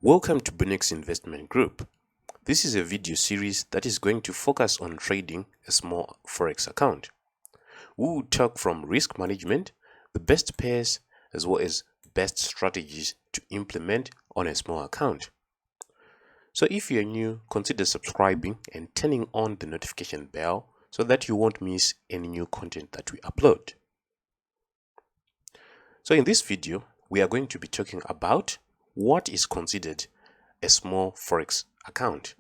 Welcome to Bunnex Investment Group. This is a video series that is going to focus on trading a small Forex account. We will talk from risk management, the best pairs, as well as best strategies to implement on a small account. So if you're new, consider subscribing and turning on the notification bell so that you won't miss any new content that we upload. So in this video, we are going to be talking about what is considered a small Forex account,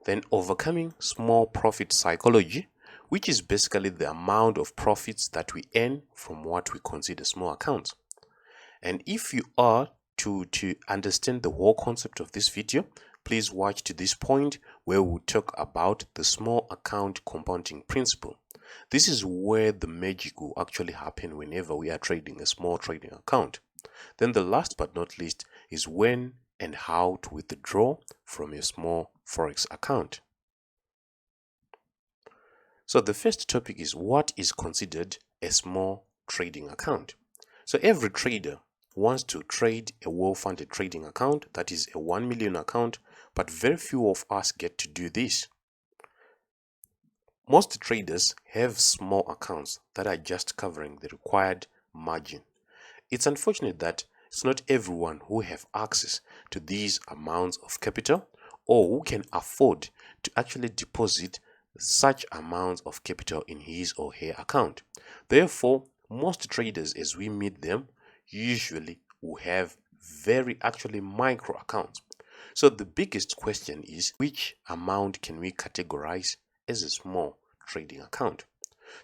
then overcoming small profit psychology, which is basically the amount of profits that we earn from what we consider small accounts. And if you are to understand the whole concept of this video, please watch to this point where we'll talk about the small account compounding principle. This is where the magic will actually happen whenever we are trading a small trading account. Then the last but not least is when and how to withdraw from a small Forex account. So the first topic is what is considered a small trading account. So every trader wants to trade a well-funded trading account, that is a 1 million account, but very few of us get to do this. Most traders have small accounts that are just covering the required margin. It's unfortunate that it's not everyone who have access to these amounts of capital or who can afford to actually deposit such amounts of capital in his or her account. Therefore, most traders as we meet them usually will have very micro accounts. So the biggest question is, which amount can we categorize as a small trading account?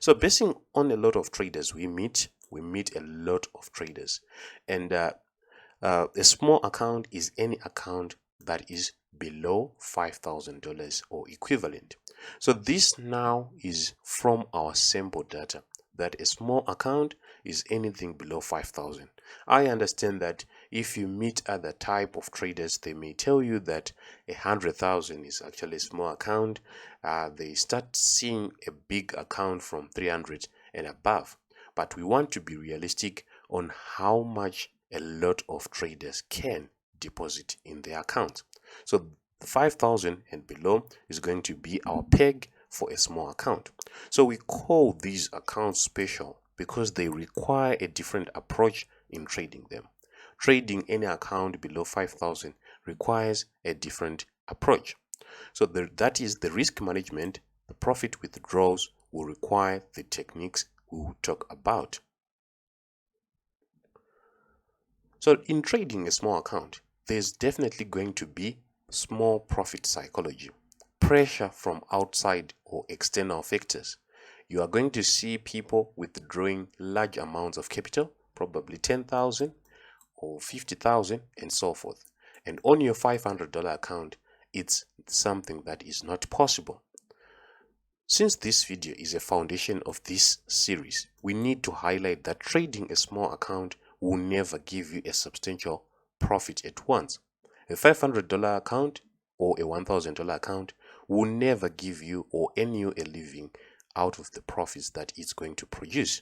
So basing on a lot of traders we meet a lot of traders, and a small account is any account that is below $5,000 or equivalent. So this now is from our sample data that a small account is anything below 5,000. I understand that if you meet other type of traders, they may tell you that 100,000 is actually a small account. They start seeing a big account from 300 and above. But we want to be realistic on how much a lot of traders can deposit in their account. So 5,000 and below is going to be our peg for a small account. So we call these accounts special because they require a different approach in trading them. Trading any account below 5,000 requires a different approach. So that is the risk management. The profit withdrawals will require the techniques we will talk about. So in trading a small account, there's definitely going to be small profit psychology, pressure from outside or external factors. You are going to see people withdrawing large amounts of capital, probably 10,000 or 50,000 and so forth. And on your $500 account, it's something that is not possible. Since this video is a foundation of this series, we need to highlight that trading a small account will never give you a substantial profit at once. A $500 account or a $1,000 account will never give you or earn you a living out of the profits that it's going to produce.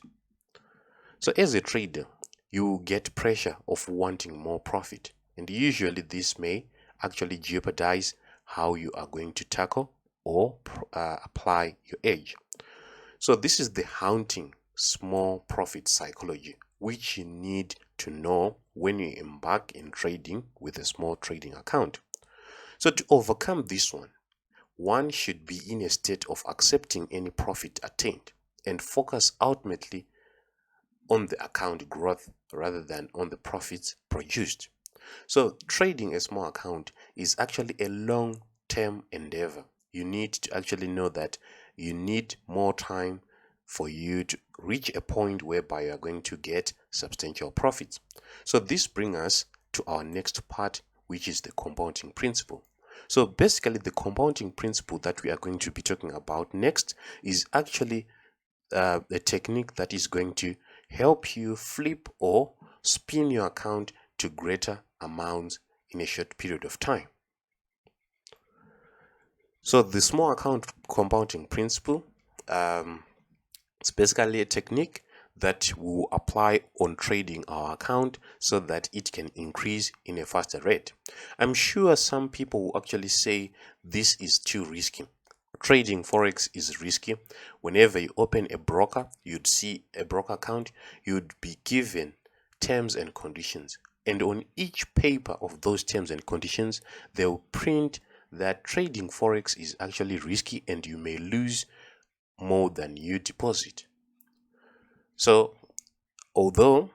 So as a trader, you get pressure of wanting more profit, and usually this may actually jeopardize how you are going to tackle or apply your edge. So this is the haunting small profit psychology, which you need to know when you embark in trading with a small trading account. So to overcome this one should be in a state of accepting any profit attained and focus ultimately on the account growth rather than on the profits produced. So trading a small account is actually a long-term endeavor. You need to actually know that you need more time for you to reach a point whereby you are going to get substantial profits. So this brings us to our next part, which is the compounding principle. So basically the compounding principle that we are going to be talking about next is actually a technique that is going to help you flip or spin your account to greater amounts in a short period of time. So the small account compounding principle, it's basically a technique that we will apply on trading our account so that it can increase in a faster rate. I'm sure some people will actually say this is too risky. Trading Forex is risky. Whenever you open a broker, you'd see a broker account, you'd be given terms and conditions. And on each paper of those terms and conditions, they'll print that trading Forex is actually risky and you may lose more than you deposit. So, although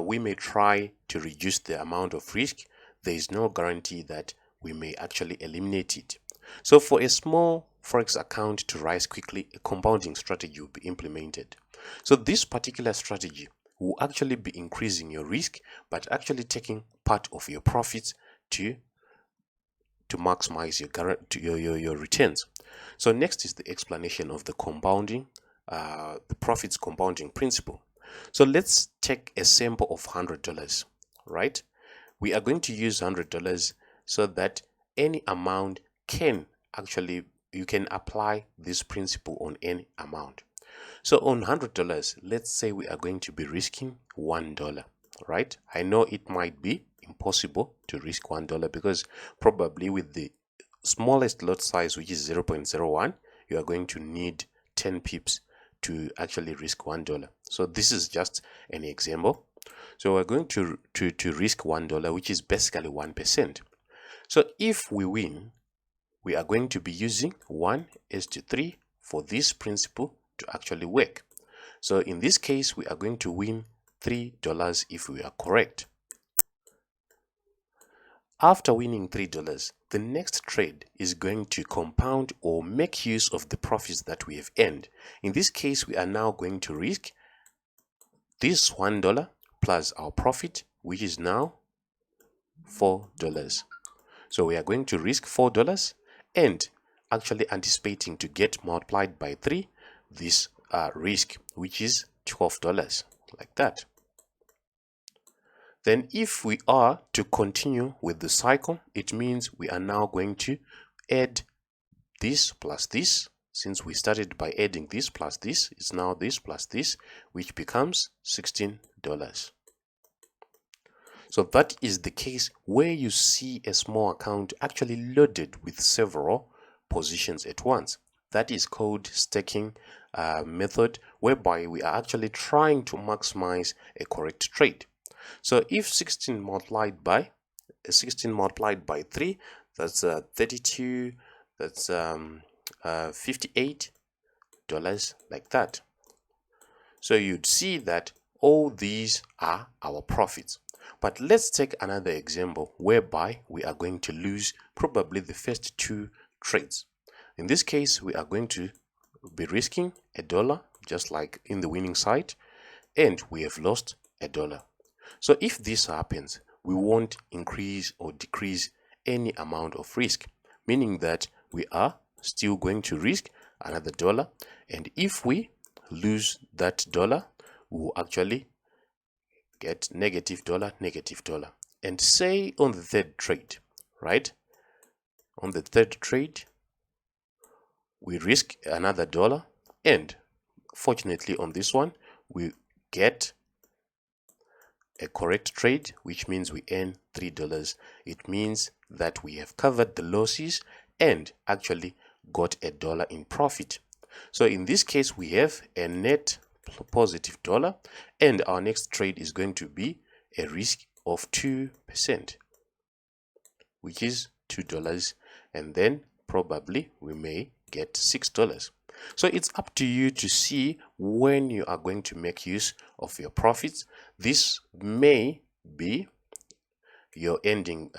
we may try to reduce the amount of risk, there is no guarantee that we may actually eliminate it. So, for a small Forex account to rise quickly, a compounding strategy will be implemented. So, this particular strategy will actually be increasing your risk, but actually taking part of your profits to maximize your returns. So next is the explanation of the compounding, the profits compounding principle. So let's take a sample of $100, right? We are going to use $100 so that any amount can actually, you can apply this principle on any amount. So on $100, let's say we are going to be risking $1, right? I know it might be impossible to risk $1 because probably with the smallest lot size, which is 0.01, you are going to need 10 pips to actually risk $1. So this is just an example. So we're going to risk $1, which is basically 1%. So if we win, we are going to be using 1:3 for this principle to actually work. So in this case, we are going to win $3 if we are correct. After winning $3, the next trade is going to compound or make use of the profits that we have earned. In this case, we are now going to risk this $1 plus our profit, which is now $4. So we are going to risk $4 and actually anticipating to get multiplied by 3 this risk, which is $12, like that. Then if we are to continue with the cycle, it means we are now going to add this plus this. Since we started by adding this plus this, it's now this plus this, which becomes $16. So that is the case where you see a small account actually loaded with several positions at once. That is called staking method, whereby we are actually trying to maximize a correct trade. So if 16 multiplied by 3, that's 32, that's $58, like that. So you'd see that all these are our profits. But let's take another example whereby we are going to lose probably the first 2 trades. In this case, we are going to be risking $1, just like in the winning side, and we have lost $1. So if this happens, we won't increase or decrease any amount of risk, meaning that we are still going to risk another $1, and if we lose that $1, we will actually get $-, and say on the third trade, right? On the third trade, we risk another $1, and fortunately on this one, we get a correct trade, which means we earn $3. It means that we have covered the losses and actually got $1 in profit. So in this case, we have a net positive $1, and our next trade is going to be a risk of 2%, which is $2, and then probably we may get $6. So it's up to you to see when you are going to make use of your profits. This may be your ending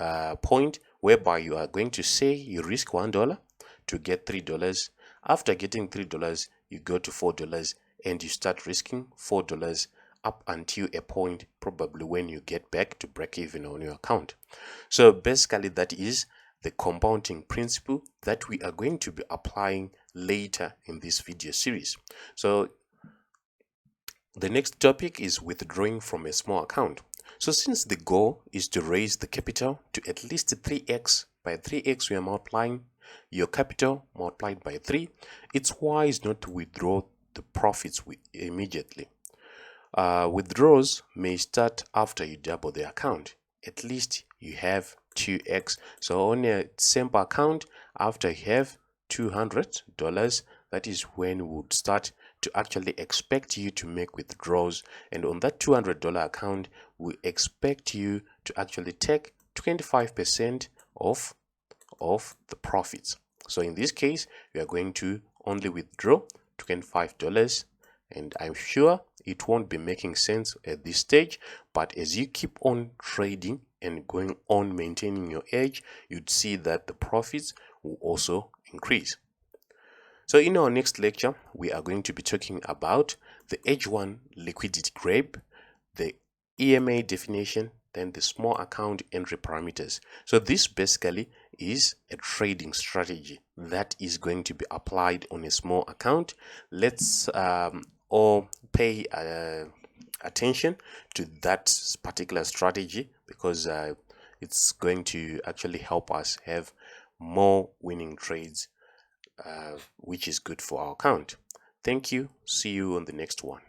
point, whereby you are going to say you risk $1 to get $3. After getting $3, you go to $4 and you start risking $4 up until a point probably when you get back to break even on your account. So basically that is the compounding principle that we are going to be applying later in this video series. So the next topic is withdrawing from a small account. So since the goal is to raise the capital to at least 3x, by 3x we are multiplying your capital multiplied by 3, it's wise not to withdraw the profits immediately. Withdrawals may start after you double the account. At least you have 2x. So on a simple account, after you have $200, that is when we would start to actually expect you to make withdrawals. And on that $200 account, we expect you to actually take 25% of the profits. So in this case, we are going to only withdraw $25, and I'm sure it won't be making sense at this stage, but as you keep on trading and going on maintaining your edge, you'd see that the profits will also increase. So in our next lecture, we are going to be talking about the H1 liquidity grab, the EMA definition, then the small account entry parameters. So this basically is a trading strategy that is going to be applied on a small account. Let's all pay attention to that particular strategy, because it's going to actually help us have more winning trades, which is good for our account. Thank you. See you on the next one.